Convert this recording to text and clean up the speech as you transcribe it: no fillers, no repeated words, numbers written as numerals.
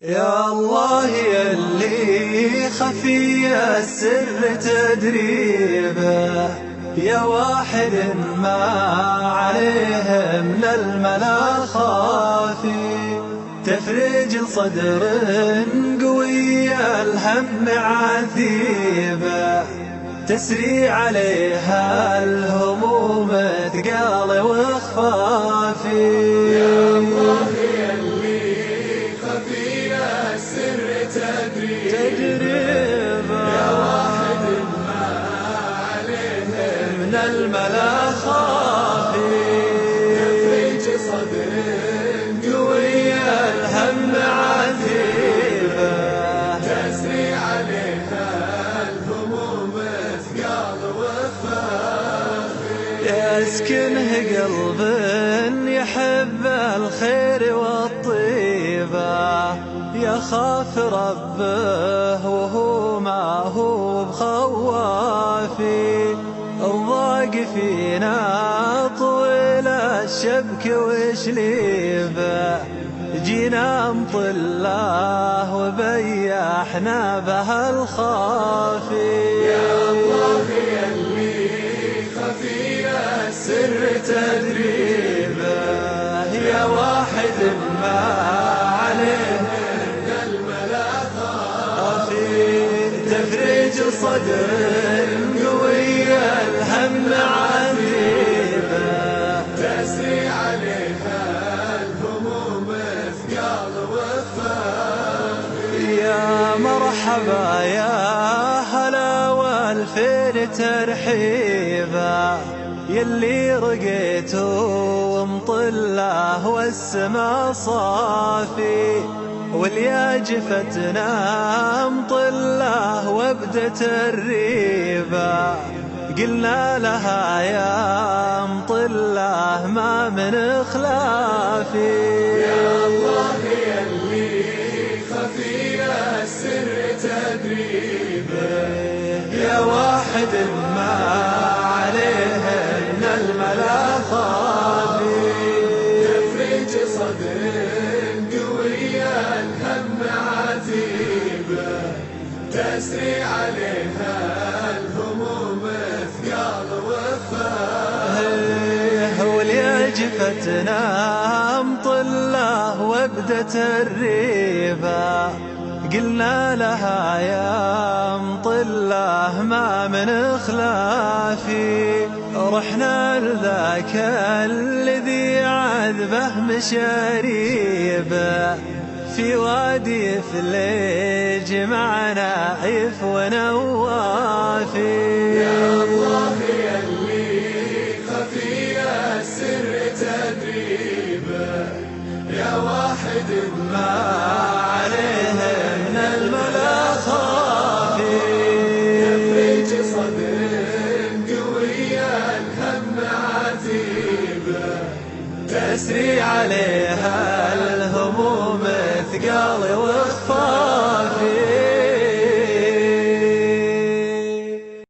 يا الله يلي خفي السر تدريبه، يا واحد ما عليه من الملا خافي، تفرج الصدر قوي الهم عذيبه، تسري عليها الهموم ثقال وخفافي. يا الله يلي خفي السر تدريبه، يا واحد ما عليه من الملا خافي، تفرج صدر قوي الهم عذيبه، تسري عليها الهموم ثقال وخفافي. يسكنه قلب يحب الخير والطيبة، يخاف ربه وهو ما هو بخوافي، الضاق فينا طويل الشبك وشليبه، جينا مطله وبيحنا به الخافي. يا الله يلي خفي السر تدريبه، يا واحد ما عليه من الملا خافي، تفرج صدر قوي الهم عذيبه، تسري عليها الهموم ثقال وخفافي. يا مرحبا يا هلا والفين ترحيبا، يلي رقيتوا مطله والسما صافي، واليا جفتنا مطله وابدت الريبه، قلنا لها يا مطله ما من خلافي. يا الله يلي خفي السر تدريبه، يا واحد ما عليه من الملا خافي، تفرج صدر قوي الهم عتيبه، تسري عليها الهموم ثقال وخفافي. واليا جفتنا مطله وابدت الريبه، قلنا لها يا مطله ما من خلافي، رحنا لذاك الذي عذبه مشاريبه، في وادي فليج معنا عيف ونوافي. يا الله يلي خفي السر تدريبه، يا واحد ما عليه من الملا خافي، تفرج صدر قوي الهم عتيبه، تسري عليها الهموم ثقال وخفافي.